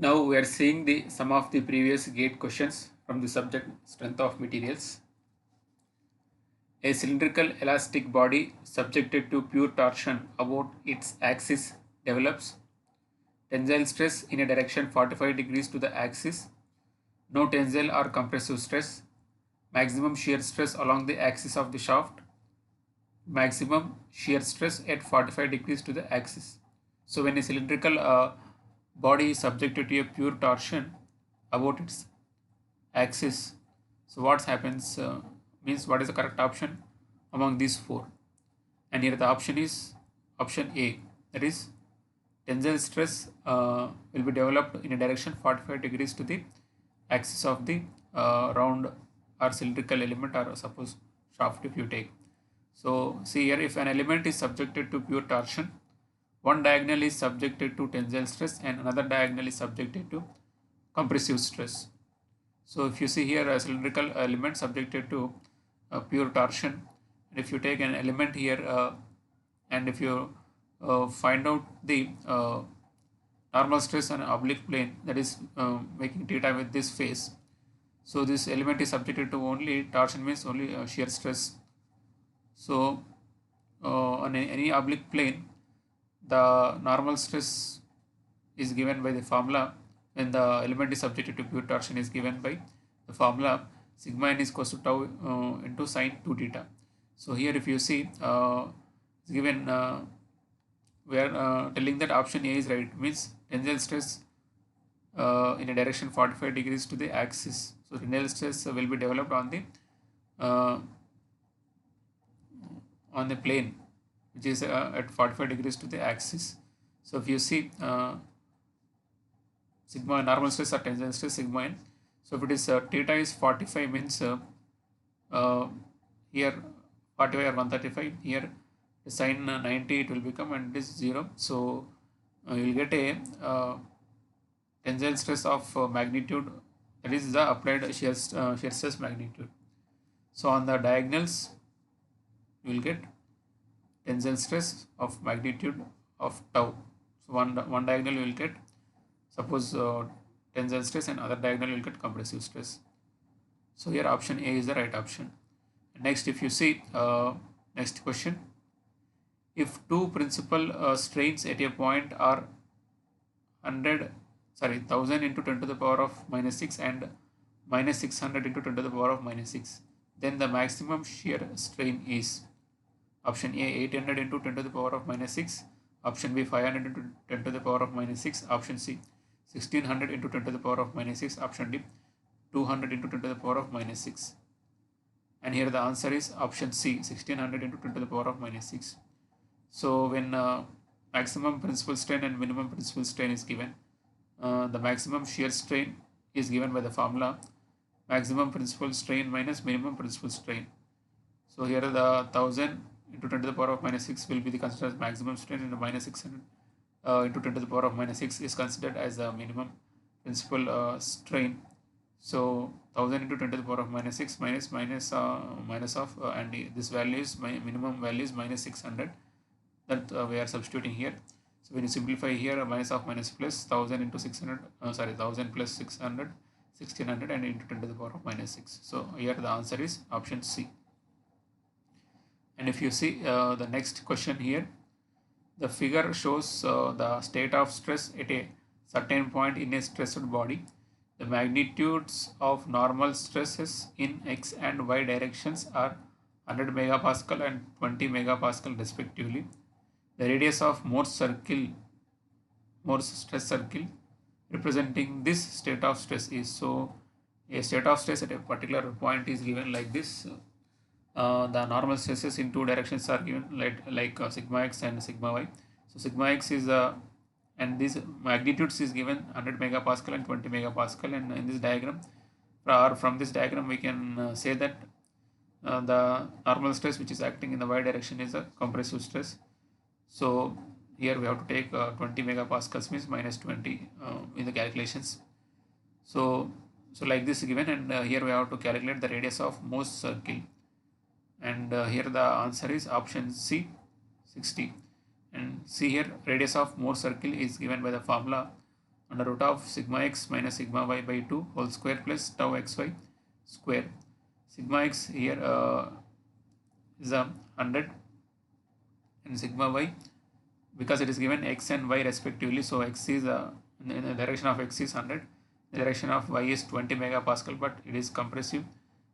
Now we are seeing some of the previous GATE questions from the subject strength of materials. A cylindrical elastic body subjected to pure torsion about its axis develops tensile stress in a direction 45 degrees to the axis, no tensile or compressive stress, maximum shear stress along the axis of the shaft, maximum shear stress at 45 degrees to the axis. So when a cylindrical body is subjected to a pure torsion about its axis, so what happens means what is the correct option among these four? And here the option is option A, that is tensile stress will be developed in a direction 45 degrees to the axis of the round or cylindrical element, or suppose shaft if you take. So see here, if an element is subjected to pure torsion, one diagonal is subjected to tensile stress and another diagonal is subjected to compressive stress. So if you see here a cylindrical element subjected to pure torsion, and if you take an element here and if you find out the normal stress on oblique plane, that is making theta with this face, so this element is subjected to only torsion, means only shear stress. So on any oblique plane, the normal stress is given by the formula when the element is subjected to pure torsion is given by the formula sigma n is equals to tau into sine 2 theta. So here if you see it's given we are telling that option A is right, means tensile stress in a direction 45 degrees to the axis. So tensile stress will be developed uh, on the plane which is at 45 degrees to the axis. So if you see sigma normal stress or tensile stress sigma n, so if it is theta is 45, means uh, here 45 or 135, here sine 90 it will become, and it is 0. So you will get a tensile stress of magnitude, that is the applied shear stress magnitude. So on the diagonals you will get tensile stress of magnitude of tau. So one diagonal you will get, suppose tensile stress, and other diagonal you will get compressive stress. So here option A is the right option. Next, if you see next question, if two principal strains at a point are 1000 into 10 to the power of minus 6 and minus 600 into 10 to the power of minus 6, then the maximum shear strain is option A 800 into 10 to the power of minus 6, option B 500 into 10 to the power of minus 6, option C 1600 into 10 to the power of minus 6, option D 200 into 10 to the power of minus 6. And here the answer is option C 1600 into 10 to the power of minus 6. So when maximum principal strain and minimum principal strain is given, the maximum shear strain is given by the formula maximum principal strain minus minimum principal strain. So here the 1000 into 10 to the power of minus 6 will be considered as maximum strain, and the minus 600 into 10 to the power of minus 6 is considered as the minimum principal strain. So 1000 into 10 to the power of minus 6 minus of and this value is minimum value is minus 600, that we are substituting here. So when you simplify here, minus of minus plus 1000 into 600, 1000 plus 600, 1600 and into 10 to the power of minus 6. So here the answer is option C. And if you see the next question here, the figure shows the state of stress at a certain point in a stressed body. The magnitudes of normal stresses in x and y directions are 100 megapascal and 20 megapascal respectively. The radius of Morse stress circle representing this state of stress is, so a state of stress at a particular point is given like this. The normal stresses in two directions are given like sigma x and sigma y. So sigma x is and these magnitudes is given 100 megapascal and 20 megapascal, and in this diagram, or from this diagram we can say that the normal stress which is acting in the y direction is a compressive stress. So here we have to take 20 megapascals, means minus 20 in the calculations. So like this given, and here we have to calculate the radius of Morse circle, and here the answer is option C 60. And see here, radius of Morse circle is given by the formula under root of sigma x minus sigma y by 2 whole square plus tau xy square. Sigma x here is a 100 and sigma y, because it is given x and y respectively, so x is in the direction of x is 100, the direction of y is 20 megapascal, but it is compressive,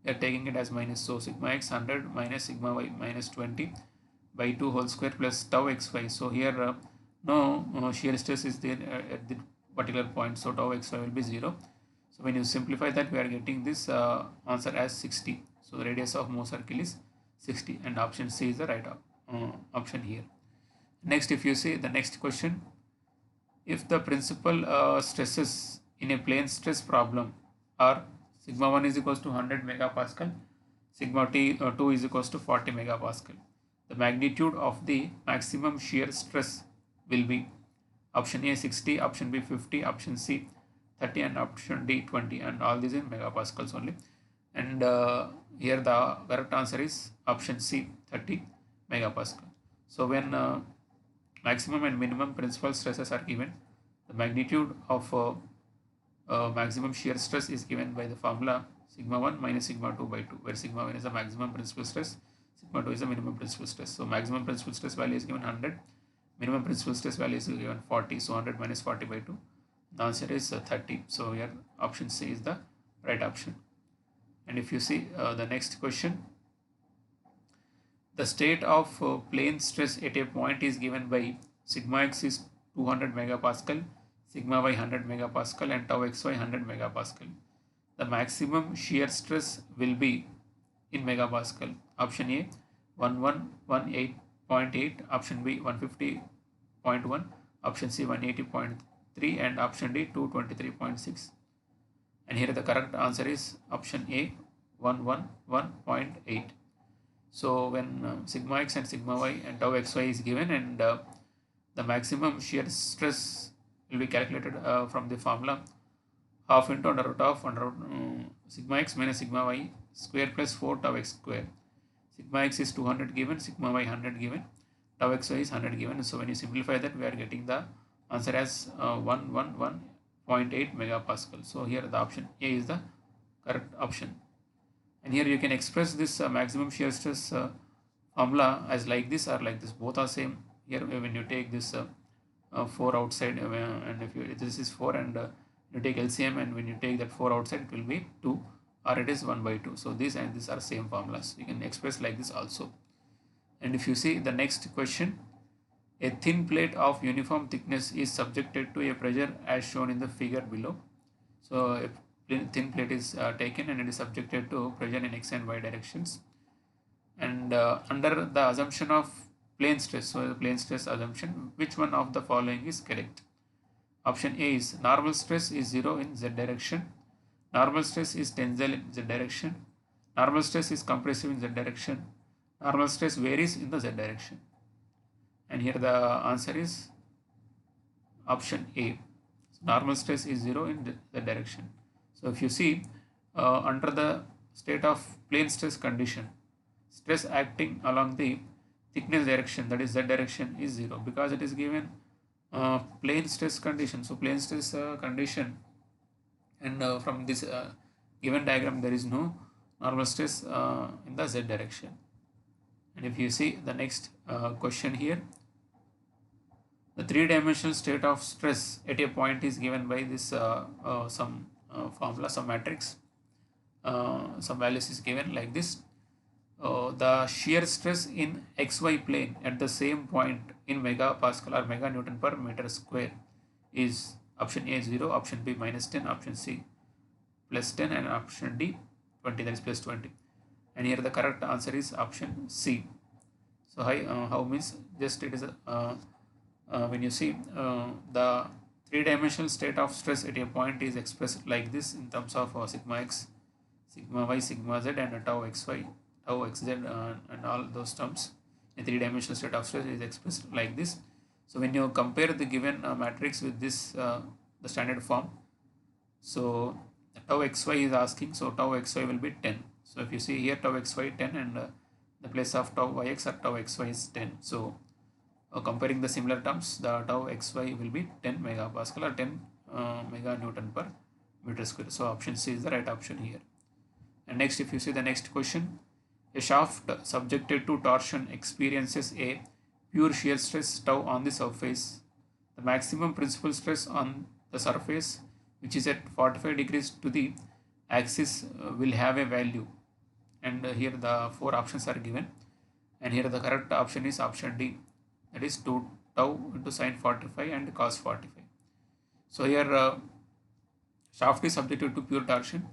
we are taking it as minus. So sigma x 100 minus sigma y minus 20 by 2 whole square plus tau xy. So here no shear stress is there at the particular point, so tau xy will be 0. So when you simplify that, we are getting this answer as 60. So the radius of Mohs circle is 60, and option C is the right option here. Next, if you see the next question, if the principal stresses in a plane stress problem are sigma 1 is equals to 100 megapascal, sigma 2 is equals to 40 megapascal, the magnitude of the maximum shear stress will be option A 60, option B 50, option C 30, and option D 20, and all these in megapascals only. And here the correct answer is option C 30 megapascal. So when maximum and minimum principal stresses are given, the magnitude of maximum shear stress is given by the formula sigma 1 minus sigma 2 by 2, where sigma 1 is the maximum principal stress, sigma 2 is the minimum principal stress. So maximum principal stress value is given 100, minimum principal stress value is given 40, so 100 minus 40 by 2, the answer is 30. So here option C is the right option. And if you see the next question, the state of plane stress at a point is given by sigma x is 200 megapascal, sigma y 100 megapascal, and tau xy 100 megapascal. The maximum shear stress will be in megapascal. Option A 1118.8, option B 150.1, option C 180.3, and option D 223.6. And here the correct answer is option A 111.8. So when sigma x and sigma y and tau xy is given, and the maximum shear stress will be calculated from the formula half into under root of sigma x minus sigma y square plus 4 tau x square. Sigma x is 200 given, sigma y 100 given, tau xy is 100 given. So when you simplify that, we are getting the answer as 111.8 megapascal. So here the option A is the correct option. And here you can express this maximum shear stress formula as like this or like this. Both are same. Here when you take this 4 outside, and if this is 4, and you take LCM, and when you take that 4 outside, it will be 2, or it is 1 by 2. So these and these are same formulas. You can express like this also. And if you see the next question, a thin plate of uniform thickness is subjected to a pressure as shown in the figure below. So a thin plate is taken, and it is subjected to pressure in x and y directions, and under the assumption of plane stress, so the plane stress assumption, which one of the following is correct? Option A is normal stress is 0 in z direction, normal stress is tensile in z direction, normal stress is compressive in z direction, normal stress varies in the z direction. And here the answer is option A. Normal stress is 0 in the direction. So if you see under the state of plane stress condition, stress acting along the thickness direction, that is z direction, is 0, because it is given plane stress condition. So plane stress condition, and from this given diagram, there is no normal stress in the z direction. And if you see the next question here, the three-dimensional state of stress at a point is given by this some formula, some matrix, some values is given like this. The shear stress in xy plane at the same point in megapascal or meganewton per meter square is option A 0, option B minus 10, option C plus 10, and option D 20, that is plus 20. And here the correct answer is option C. So how means just it is when you see the three-dimensional state of stress at a point is expressed like this in terms of sigma x, sigma y, sigma z, and tau xy, tau xz, and all those terms. A three-dimensional state of stress is expressed like this. So when you compare the given matrix with this the standard form, so tau xy is asking, so tau xy will be 10. So if you see here tau xy 10, and the place of tau yx or tau xy is 10. So comparing the similar terms, the tau xy will be 10 megapascal or 10 meganewton per meter square. So option C is the right option here. And next, if you see the next question, a shaft subjected to torsion experiences a pure shear stress tau on the surface. The maximum principal stress on the surface, which is at 45 degrees to the axis, will have a value. And here the four options are given. And here the correct option is option D, that is 2 tau into sine 45 and cos 45. So here shaft is subjected to pure torsion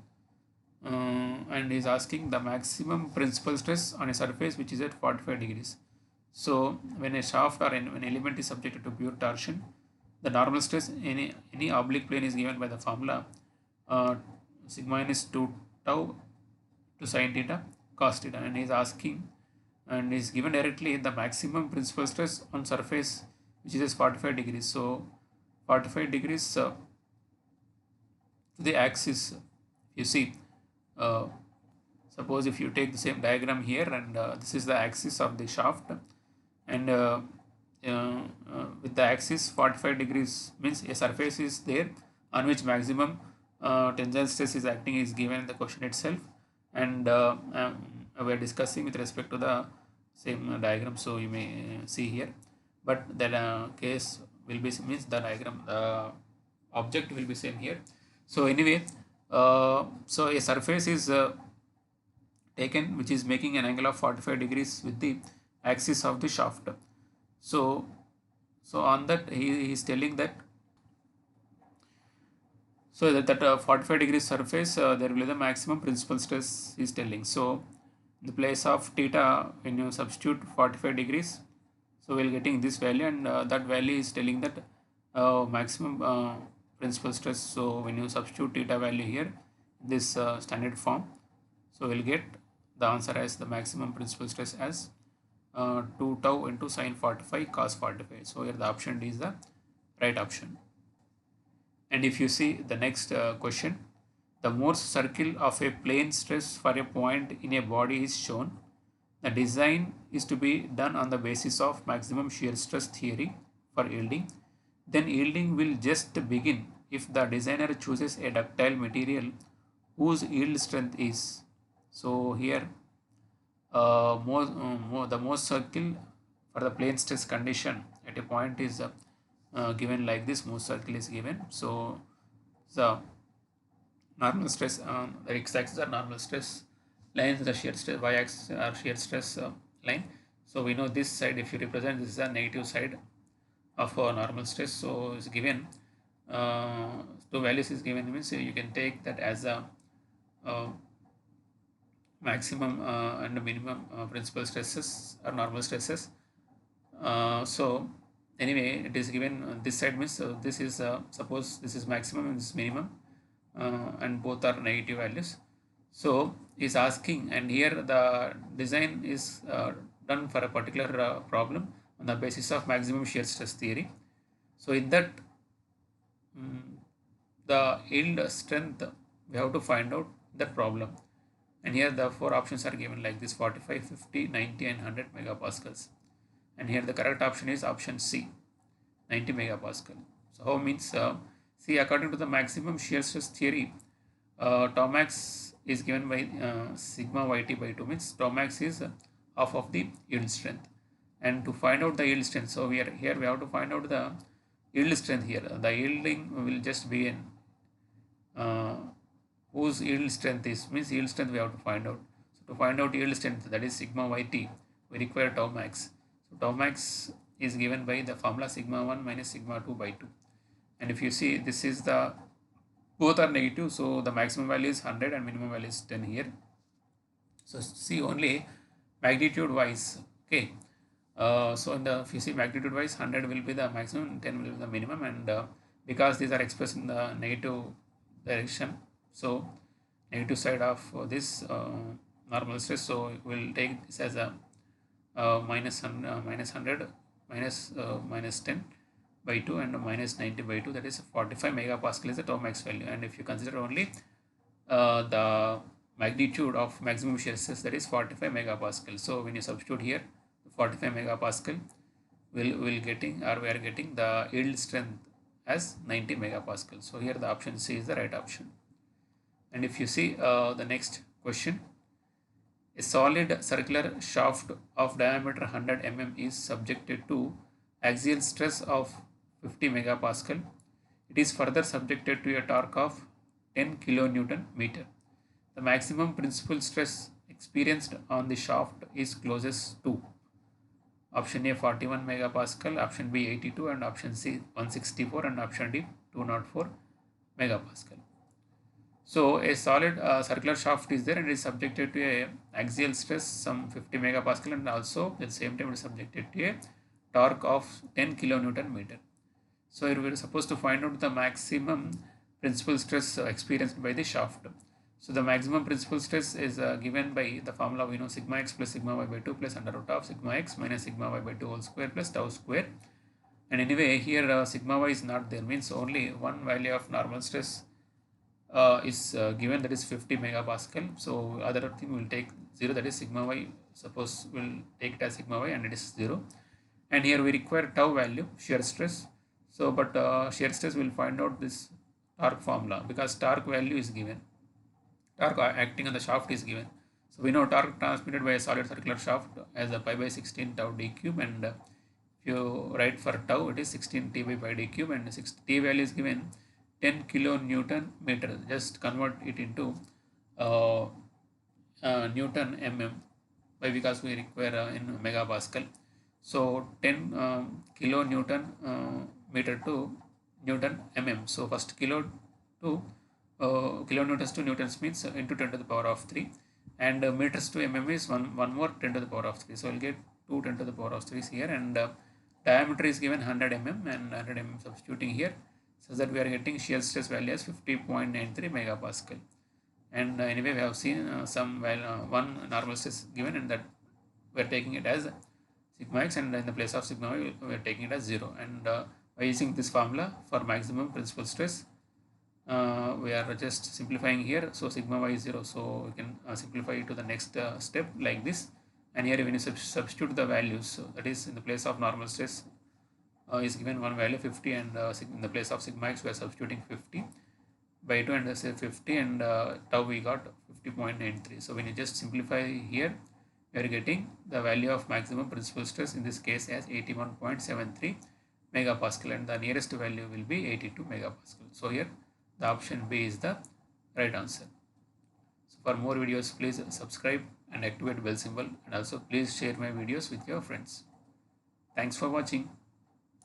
and is asking the maximum principal stress on a surface which is at 45 degrees. So when a shaft or an element is subjected to pure torsion, the normal stress in any oblique plane is given by the formula sigma n is 2 tau to sine theta cos theta, and is asking and is given directly the maximum principal stress on surface which is 45 degrees. So 45 degrees to the axis, you see, suppose if you take the same diagram here, and this is the axis of the shaft, and with the axis 45 degrees means a surface is there on which maximum tensile stress is acting is given in the question itself, and we are discussing with respect to the same diagram, so you may see here, but the case will be means the diagram, the object will be same here. So anyway, so a surface is taken which is making an angle of 45 degrees with the axis of the shaft. So on that he is telling that, so that 45 degrees surface there will be the maximum principal stress he is telling. So in the place of theta, when you substitute 45 degrees, so we are getting this value, and that value is telling that maximum principal stress. So when you substitute theta value here, this standard form, so we'll get the answer as the maximum principal stress as 2 tau into sine 45 cos 45. So here the option D is the right option. And if you see the next question, the Morse circle of a plane stress for a point in a body is shown. The design is to be done on the basis of maximum shear stress theory for yielding. Then yielding will just begin if the designer chooses a ductile material whose yield strength is. So here the Morse circle for the plane stress condition at a point is given like this. Morse circle is given. So the normal stress on the x-axis are normal stress lines, the shear stress y-axis are shear stress line. So we know this side, if you represent, this is a negative side of normal stress. So it's given two values is given, means you can take that as a maximum and minimum principal stresses or normal stresses. So anyway, it is given this side means this is suppose this is maximum and this is minimum, and both are negative values. So is asking, and here the design is done for a particular problem on the basis of maximum shear stress theory. So in that the yield strength we have to find out that problem, and here the four options are given like this: 45, 50, 90 and 100 megapascals. And here the correct option is option C, 90 megapascal. So how means see, according to the maximum shear stress theory, tau max is given by sigma yt by 2, means tau max is half of the yield strength. And to find out the yield strength, so we have to find out the yield strength here. The yielding will just be in whose yield strength is, means yield strength we have to find out. So to find out yield strength, that is sigma yt, we require tau max. So tau max is given by the formula sigma 1 minus sigma 2 by 2. And if you see, this is the both are negative, so the maximum value is 100 and minimum value is 10 here. So see only magnitude wise, okay. So in the, if you see magnitude wise, 100 will be the maximum, 10 will be the minimum, and because these are expressed in the negative direction, so negative side of this normal stress, so we'll take this as a minus 100 minus 10 by 2 and minus 90 by 2, that is 45 megapascal is the tau max value. And if you consider only the magnitude of maximum shear stress, that is 45 megapascal. So when you substitute here 45 megapascal, we are getting the yield strength as 90 megapascal. So here the option C is the right option. And if you see the next question, a solid circular shaft of diameter 100 mm is subjected to axial stress of 50 megapascal. It is further subjected to a torque of 10 kilonewton meter. The maximum principal stress experienced on the shaft is closest to option A 41 megapascal, option B 82, and option C 164, and option D 204 megapascal. So a solid circular shaft is there and is subjected to a axial stress some 50 megapascal, and also at the same time it is subjected to a torque of 10 kilonewton meter. So here we are supposed to find out the maximum principal stress experienced by the shaft. So the maximum principal stress is given by the formula we know, sigma x plus sigma y by 2 plus under root of sigma x minus sigma y by 2 whole square plus tau square. And anyway here sigma y is not there, means only one value of normal stress is given, that is 50 megapascal. So other thing will take 0, that is sigma y, suppose we'll take it as sigma y and it is 0. And here we require tau value, shear stress. So but shear stress will find out this torque formula, because torque value is given, torque acting on the shaft is given. So we know torque transmitted by a solid circular shaft as a pi by 16 tau d cube, and if you write for tau it is 16 t by pi d cube, and t value is given 10 kilonewton meter. Just convert it into Newton mm, by because we require in megapascal. So 10 kilonewton meter to Newton mm. So first kilo to kilonewtons to newtons means into 10 to the power of 3, and meters to mm is one more 10 to the power of 3. So we'll get 2 10 to the power of 3 here, and diameter is given 100 mm, and 100 mm substituting here, so that we are getting shear stress value as 50.93 megapascal. And anyway we have seen some one normal stress given, and that we are taking it as sigma x, and in the place of sigma y we are taking it as 0. And by using this formula for maximum principal stress, we are just simplifying here. So sigma y is 0, so we can simplify it to the next step like this. And here when you substitute the values, so that is in the place of normal stress is given one value 50, and in the place of sigma x we are substituting 50 by 2 and say 50, and tau we got 50.93. So when you just simplify here, we are getting the value of maximum principal stress in this case as 81.73 megapascal, and the nearest value will be 82 megapascal. So here the option B is the right answer. So for more videos, please subscribe and activate bell symbol, and also please share my videos with your friends. Thanks for watching.